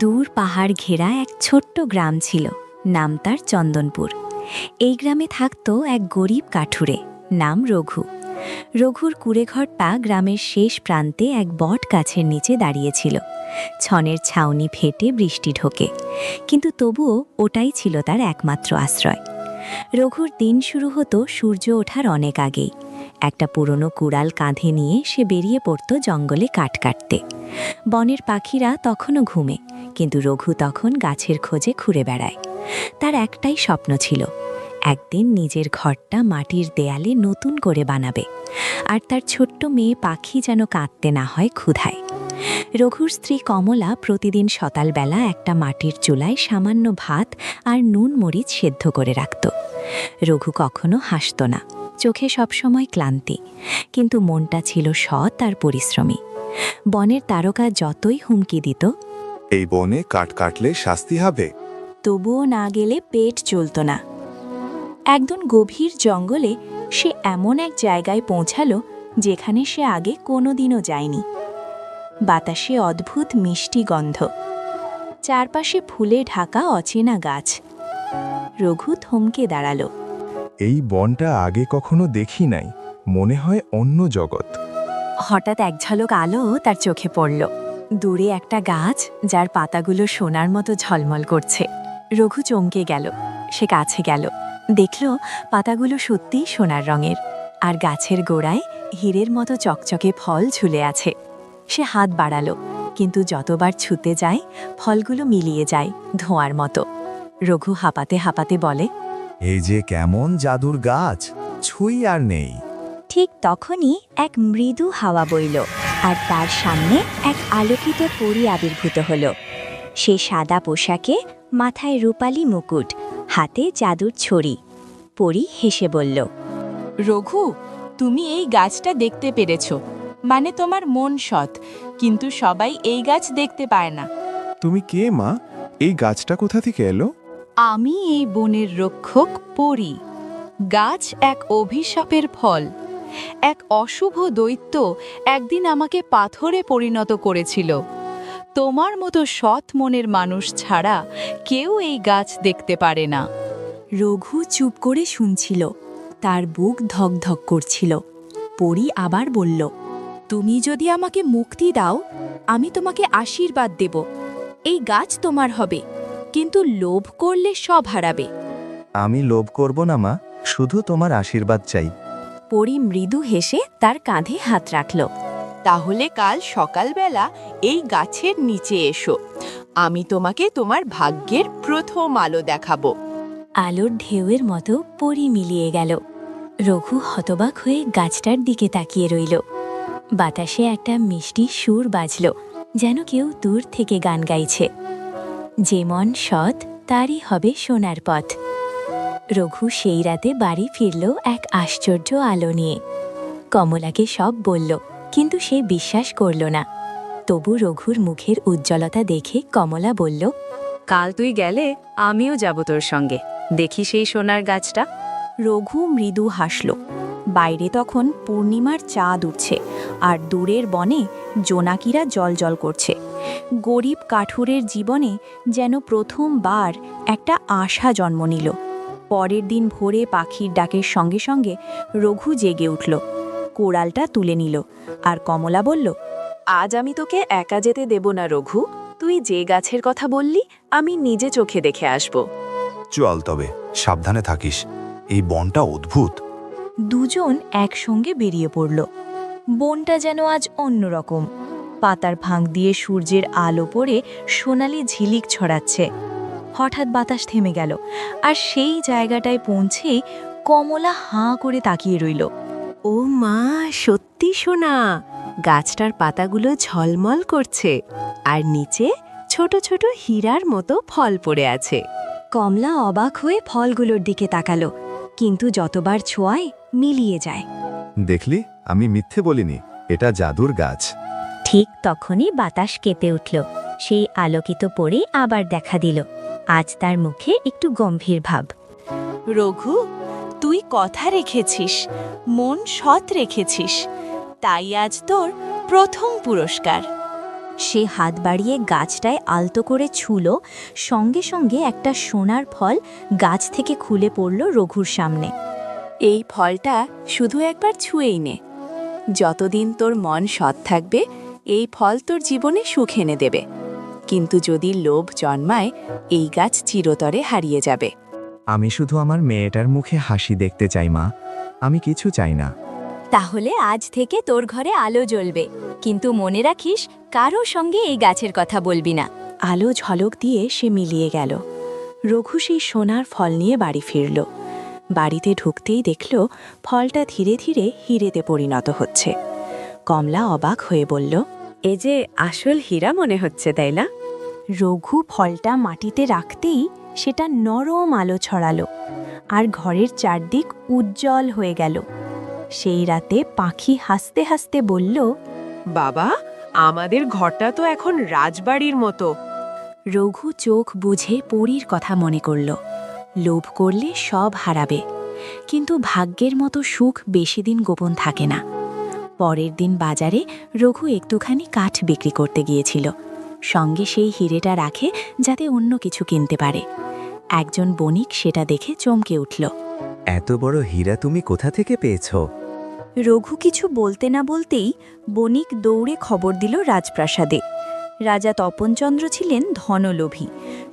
দূর পাহাড় ঘেরা এক ছোট্ট গ্রাম ছিল, নাম তার চন্দনপুর। এই গ্রামে থাকত এক গরিব কাঠুরে, নাম রঘু। রঘুর কুঁড়েঘরটা গ্রামের শেষ প্রান্তে এক বট গাছের নিচে দাঁড়িয়েছিল। ছনের ছাউনি ফেটে বৃষ্টি ঢোকে, কিন্তু তবুও ওটাই ছিল তার একমাত্র আশ্রয়। রঘুর দিন শুরু হতো সূর্য ওঠার অনেক আগেই। একটা পুরনো কুড়াল কাঁধে নিয়ে সে বেরিয়ে পড়ত জঙ্গলে কাঠ কাটতে। বনের পাখিরা তখনও ঘুমে, কিন্তু রঘু তখন গাছের খোঁজে ঘুরে বেড়ায়। তার একটাই স্বপ্ন ছিল, একদিন নিজের ঘরটা মাটির দেয়ালে নতুন করে বানাবে, আর তার ছোট্ট মেয়ে পাখি যেন কাঁদতে না হয় ক্ষুধায়। রঘুর স্ত্রী কমলা প্রতিদিন সকালবেলা একটা মাটির চুলায় সামান্য ভাত আর নুন মরিচ সেদ্ধ করে রাখত। রঘু কখনো হাসত না, চোখে সবসময় ক্লান্তি, কিন্তু মনটা ছিল সৎ আর পরিশ্রমী। বনের তারকা যতই হুমকি দিত, এই বনে কাঠ কাটলে শাস্তি হবে, তবুও না গেলে পেট চলত না। একদিন গভীর জঙ্গলে সে এমন এক জায়গায় পৌঁছালো যেখানে সে আগে কোনোদিনও যায়নি। বাতাসে অদ্ভুত মিষ্টি গন্ধ, চারপাশে ফুলে ঢাকা অচেনা গাছ। রঘু থমকে দাঁড়ালো। এই বনটা আগে কখনো দেখি নাই, মনে হয় অন্য জগৎ। হঠাৎ এক ঝলক আলো তার চোখে পড়ল। দূরে একটা গাছ, যার পাতাগুলো সোনার মতো ঝলমল করছে। রঘু চমকে গেল। সে কাছে গেল, দেখল পাতাগুলো সত্যিই সোনার রঙের, আর গাছের গোড়ায় হীরের মতো চকচকে ফল ঝুলে আছে। সে হাত বাড়ালো, কিন্তু যতবার ছুতে যায় ফলগুলো মিলিয়ে যায় ধোঁয়ার মতো। রঘু হাঁপাতে হাঁপাতে বলে, এই যে কেমন জাদুর গাছ, ছুঁই আর নেই। ঠিক তখনই এক মৃদু হাওয়া বইল, আর তার সামনে এক আলোকিত পরী আবির্ভূত হল। সে সাদা পোশাকে, মাথায় রূপালী মুকুট, হাতে জাদুর ছড়ি। পরী হেসে বলল, রঘু, তুমি এই গাছটা দেখতে পেরেছ, মানে তোমার মন সৎ, কিন্তু সবাই এই গাছ দেখতে পায় না। তুমি কে মা? এই গাছটা কোথা থেকে এলো? আমি এই বনের রক্ষক পরী। গাছ এক অভিশাপের ফল। এক অশুভ দৈত্য একদিন আমাকে পাথরে পরিণত করেছিল। তোমার মতো সৎ মনের মানুষ ছাড়া কেউ এই গাছ দেখতে পারে না। রঘু চুপ করে শুনছিল, তার বুক ধকধক করছিল। পরী আবার বলল, তুমি যদি আমাকে মুক্তি দাও, আমি তোমাকে আশীর্বাদ দেব। এই গাছ তোমার হবে, কিন্তু লোভ করলে সব হারাবে। আমি লোভ করব না মা, শুধু তোমার আশীর্বাদ চাই। পরী মৃদু হেসে তার কাঁধে হাত রাখল। তাহলে কাল সকালবেলা এই গাছের নিচে এসো, আমি তোমাকে তোমার ভাগ্যের প্রথম আলো দেখাবো। আলোর ঢেউয়ের মতো পরী মিলিয়ে গেল। রঘু হতবাক হয়ে গাছটার দিকে তাকিয়ে রইল। বাতাসে একটা মিষ্টি সুর বাজল, যেন কেউ দূর থেকে গান গাইছে। যে মন সৎ, তারই হবে সোনার পথ। রঘু সেই রাতে বাড়ি ফিরল এক আশ্চর্য আলো নিয়ে। কমলাকে সব বলল, কিন্তু সে বিশ্বাস করল না। তবু রঘুর মুখের উজ্জ্বলতা দেখে কমলা বলল, কাল তুই গেলে আমিও যাব তোর সঙ্গে, দেখি সেই সোনার গাছটা। রঘু মৃদু হাসল। বাইরে তখন পূর্ণিমার চাঁদ উঠছে, আর দূরের বনে জোনাকিরা জলজল করছে। গরিব কাঠুরের জীবনে যেন প্রথমবার একটা আশা জন্ম নিল। পরের দিন ভোরে পাখির ডাকের সঙ্গে সঙ্গে রঘু জেগে উঠল, কোড়ালটা তুলে নিল, আর কমলা বলল, আজ আমি তোকে একা যেতে দেব না রঘু, তুই যে গাছের কথা বললি আমি নিজে চোখে দেখে আসব। চল তবে, সাবধানে থাকিস, এই বনটা অদ্ভুত। দুজন একসঙ্গে বেরিয়ে পড়ল। বনটা যেন আজ অন্যরকম। পাতার ফাঁক দিয়ে সূর্যের আলো পড়ে সোনালি ঝিলিক ছড়াচ্ছে। হঠাৎ বাতাস থেমে গেল, আর সেই জায়গাটায় পৌঁছেই কমলা হাঁ করে তাকিয়ে রইল। ও মা, সত্যি সোনা! গাছটার পাতাগুলো ঝলমল করছে, আর নিচে ছোট ছোট হীরার মতো ফল পড়ে আছে। কমলা অবাক হয়ে ফলগুলোর দিকে তাকালো, কিন্তু যতবার ছোঁয়ায় মিলিয়ে যায়। দেখলি, আমি মিথ্যে বলিনি, এটা জাদুর গাছ। ঠিক তখনই বাতাস কেঁপে উঠল। সেই আলোকিত পরে আবার দেখা দিল। আজ তার মুখে একটু গম্ভীর ভাব। রঘু, তুই কথা রেখেছিস, মন সৎ রেখেছিস, তাই আজ তোর প্রথম পুরস্কার। সে হাত বাড়িয়ে গাছটায় আলতো করে ছুলো, সঙ্গে সঙ্গে একটা সোনার ফল গাছ থেকে খুলে পড়ল রঘুর সামনে। এই ফলটা শুধু একবার ছুঁয়েই নে। যতদিন তোর মন সৎ থাকবে এই ফল তোর জীবনে সুখ এনে দেবে, কিন্তু যদি লোভ জন্মায় এই গাছ চিরতরে হারিয়ে যাবে। আমি শুধু আমার মেয়েটার মুখে হাসি দেখতে চাই মা, আমি কিছু চাই না। তাহলে আজ থেকে তোর ঘরে আলো জ্বলবে, কিন্তু মনে রাখিস কারো সঙ্গে এই গাছের কথা বলবি না। আলো ঝলক দিয়ে সে মিলিয়ে গেল। রঘু সেই সোনার ফল নিয়ে বাড়ি ফিরল। বাড়িতে ঢুকতেই দেখল ফলটা ধীরে ধীরে হিরেতে পরিণত হচ্ছে। কমলা অবাক হয়ে বলল, এ যে আসল হীরা মনে হচ্ছে, তাই না? রঘু ফলটা মাটিতে রাখতেই সেটা নরম আলো ছড়ালো, আর ঘরের চারদিক উজ্জ্বল হয়ে গেল। সেই রাতে পাখি হাসতে হাসতে বলল, বাবা, আমাদের ঘরটা তো এখন রাজবাড়ির মতো। রঘু চোখ বুঝে পরীর কথা মনে করল। লোভ করলে সব হারাবে, কিন্তু ভাগ্যের মতো সুখ বেশি দিন গোপন থাকে না। পরের দিন বাজারে রঘু একটুখানি কাঠ বিক্রি করতে গিয়েছিল। সঙ্গে সেই হিরেটা রাখে যাতে অন্য কিছু কিনতে পারে। একজন বণিক সেটা দেখে চমকে উঠল। এত বড় হীরা তুমি কোথা থেকে পেয়েছো? রঘু কিছু বলতে না বলতেই বণিক দৌড়ে খবর দিল রাজপ্রাসাদে। রাজা তপনচন্দ্র ছিলেন ধনলোভী,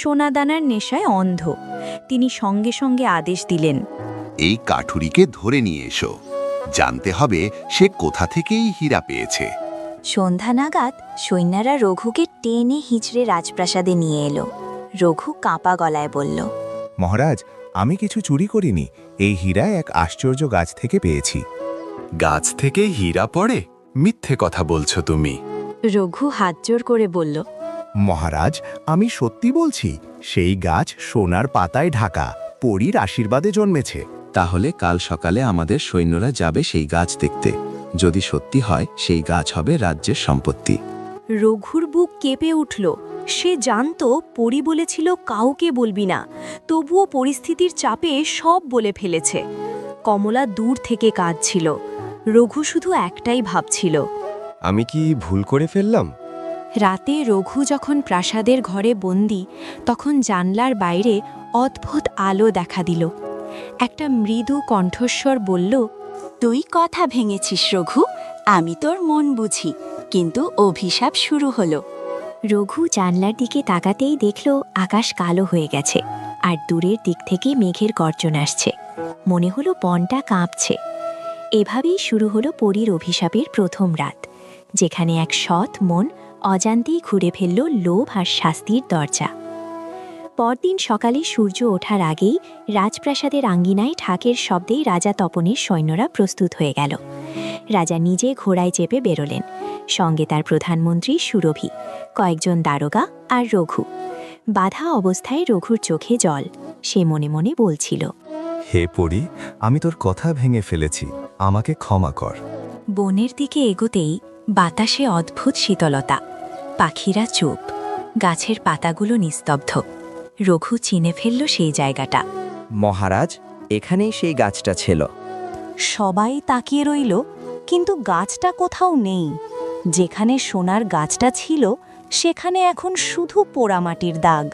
সোনাদানার নেশায় অন্ধ। তিনি সঙ্গে সঙ্গে আদেশ দিলেন, এই কাঠুরিকে ধরে নিয়ে এসো, জানতে হবে সে কোথা থেকে এই হীরা পেয়েছে। সন্ধ্যা নাগাদ সৈন্যরা রঘুকে টেনে হিঁচড়ে রাজপ্রাসাদে নিয়ে এলো। রঘু কাঁপা গলায় বলল, মহারাজ, আমি কিছু চুরি করিনি, এই হীরা এক আশ্চর্য গাছ থেকে পেয়েছি। গাছ থেকে হীরা পড়ে? মিথ্যে কথা বলছো তুমি। রঘু হাতজোড় করে বলল, মহারাজ, আমি সত্যি বলছি, সেই গাছ সোনার পাতায় ঢাকা, পরীর আশীর্বাদে জন্মেছে। তাহলে কাল সকালে আমাদের সৈন্যরা যাবে সেই গাছ দেখতে। যদি সত্যি হয় সেই গাছ হবে রাজ্যের সম্পত্তি। রঘুর বুক কেঁপে উঠল। সে জানত পরী বলেছিল কাউকে বলবি না, তবুও পরিস্থিতির চাপে সব বলে ফেলেছে। কমলা দূর থেকে কাঁদছিল। রঘু শুধু একটাই ভাবছিল, আমি কি ভুল করে ফেললাম? রাতে রঘু যখন প্রাসাদের ঘরে বন্দি, তখন জানলার বাইরে অদ্ভুত আলো দেখা দিল। একটা মৃদু কণ্ঠস্বর বলল, তুই কথা ভেঙেছিস রঘু, আমি তোর মন বুঝি, কিন্তু অভিশাপ শুরু হলো। রঘু জানলার দিকে তাকাতেই দেখল আকাশ কালো হয়ে গেছে, আর দূরের দিক থেকে মেঘের গর্জন আসছে। মনে হলো বনটা কাঁপছে। এভাবেই শুরু হলো পরীর অভিশাপের প্রথম রাত, যেখানে এক সৎ মন অজান্তেই ঘুরে ফেলল লোভ আর শাস্তির দরজা। পরদিন সকালে সূর্য ওঠার আগেই রাজপ্রাসাদের আঙ্গিনায় ঢাকের শব্দেই রাজা তপনের সৈন্যরা প্রস্তুত হয়ে গেল। রাজা নিজে ঘোড়ায় চেপে বেরোলেন, সঙ্গে তার প্রধানমন্ত্রী সুরভি, কয়েকজন দারোগা আর রঘু। বাধা অবস্থায় রঘুর চোখে জল। সে মনে মনে বলছিল, হে পরী, আমি তোর কথা ভেঙে ফেলেছি, আমাকে ক্ষমা কর। বনের দিকে এগোতেই বাতাসে অদ্ভুত শীতলতা। পাখিরা চুপ, গাছের পাতাগুলো নিস্তব্ধ। রঘু চিনে ফেলল সেই জায়গাটা। মহারাজ, এখানেই সেই গাছটা ছিল। সবাই তাকিয়ে রইল, কিন্তু গাছটা কোথাও নেই। যেখানে সোনার গাছটা ছিল সেখানে এখন শুধু পোড়ামাটির দাগ।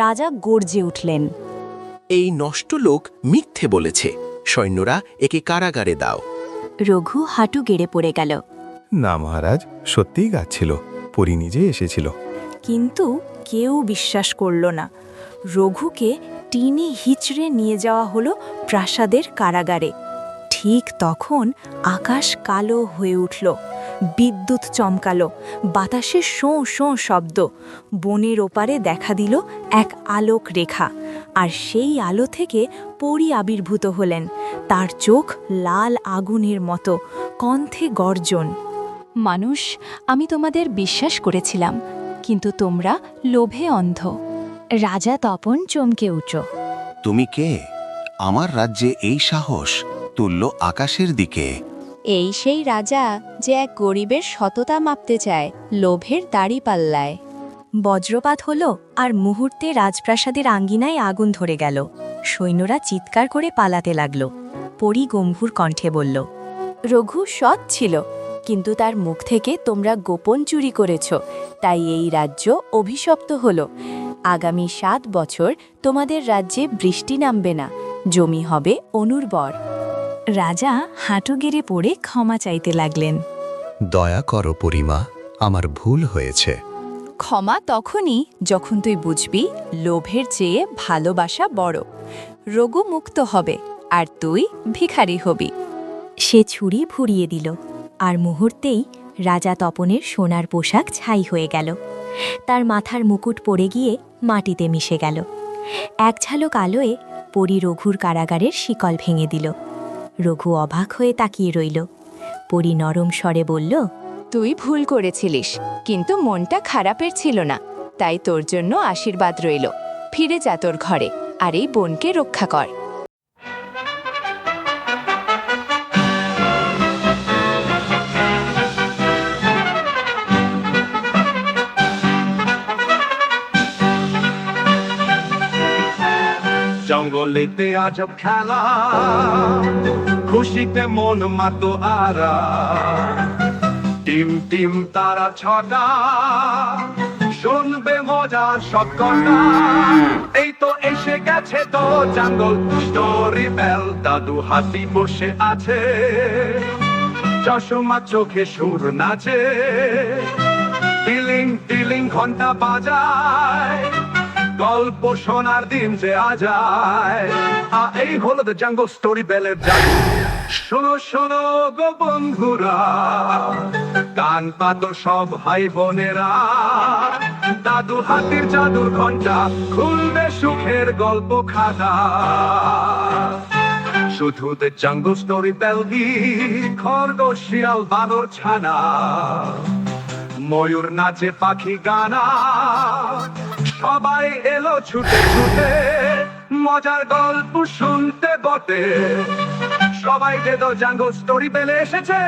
রাজা গর্জে উঠলেন, এই নষ্ট লোক মিথ্যে বলেছে, সৈন্যরা একে কারাগারে দাও। রঘু হাঁটু গেড়ে পড়ে গেল। না মহারাজ, সত্যিই গাছ ছিল, পরী নিজে এসেছিল। কিন্তু কেউ বিশ্বাস করল না। রঘুকে টিনে হিচড়ে নিয়ে যাওয়া হলো প্রাসাদের কারাগারে। ঠিক তখন আকাশ কালো হয়ে উঠল, বিদ্যুৎ চমকালো, বাতাসে শোঁ শোঁ শব্দ। বনের ওপারে দেখা দিল এক আলোক রেখা, আর সেই আলো থেকে পরী আবির্ভূত হলেন। তার চোখ লাল আগুনের মতো, কণ্ঠে গর্জন, মানুষ, আমি তোমাদের বিশ্বাস করেছিলাম, কিন্তু তোমরা লোভে অন্ধ। রাজা তপন চমকে উঠল। তুমি কে? আমার রাজ্যে এই সাহস? তুল্য আকাশের দিকে। এই সেই রাজা যে এক গরিবের সততা মাপতে চায় লোভের দাড়ি পাল্লায়। বজ্রপাত হলো, আর মুহূর্তে রাজপ্রাসাদের আঙ্গিনায় আগুন ধরে গেল। সৈন্যরা চিৎকার করে পালাতে লাগল। পরী গম্ভীর কণ্ঠে বলল, রঘু সৎ ছিল, কিন্তু তার মুখ থেকে তোমরা গোপন চুরি করেছ, তাই এই রাজ্য অভিশপ্ত হল। আগামী 7 বছর তোমাদের রাজ্যে বৃষ্টি নামবে না, জমি হবে অনুর্বর। রাজা হাঁটু গেড়ে পড়ে ক্ষমা চাইতে লাগলেন। দয়া করো পরিমা, আমার ভুল হয়েছে। ক্ষমা তখনই যখন তুই বুঝবি লোভের চেয়ে ভালোবাসা বড়। রঘু মুক্ত হবে আর তুই ভিখারি হবি। সে ছুরি ফুরিয়ে দিল, আর মুহূর্তেই রাজা তপনের সোনার পোশাক ছাই হয়ে গেল। তার মাথার মুকুট পড়ে গিয়ে মাটিতে মিশে গেল। এক ঝালক আলোয় পরী রঘুর কারাগারের শিকল ভেঙে দিল। রঘু অবাক হয়ে তাকিয়ে রইল। পরী নরম স্বরে বলল, তুই ভুল করেছিলিস, কিন্তু মনটা খারাপের ছিল না, তাই তোর জন্য আশীর্বাদ রইল। ফিরে যা তোর ঘরে, আর এই বোনকে রক্ষা কর। জঙ্গলেতে আজব খেলা, খুশিতে মন মাতো আরা, টিম টিম তারা ছটা, শুনবে মজার সব কথা। এই তো এসে গেছে তো জঙ্গল স্টোরি বেল। দাদু হাতি বসে আছে, চশমা চোখে সুর নাচে, টিলিং টিলিং ঘন্টা বাজায়, গল্প শোনার দিন যে আজায়। এই হলো দ্য জঙ্গল স্টোরি বেলের জাদু। শোনো শোনো গো বন্ধুরা, কান পাতো সব ভাই বোনেরা, দাদু হাতির জাদুর ঘন্টা খুলবে সুখের গল্প খাতা। শুধু দ্য জঙ্গল স্টোরি বেল গীত, খরগোশ শিয়াল বানর ছানা, ময়ূর নাচে পাখি গানা, সবাই এলো ছুটে ছুটে মজার গল্প শুনতে বটে। সবাই যে দ্য জঙ্গল স্টোরি বেলে এসেছে।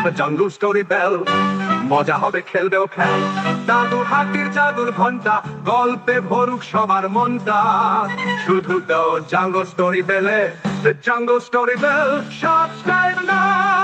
দ্য জঙ্গল স্টোরি বেল, মজা হবে খেলবেও খেল। দাদু হাতির জাদুর ঘন্টা, গল্পে ভরুক সবার মনটা। শুধু দ্য জঙ্গল স্টোরি বেলে, the jungle story bell, subscribe now.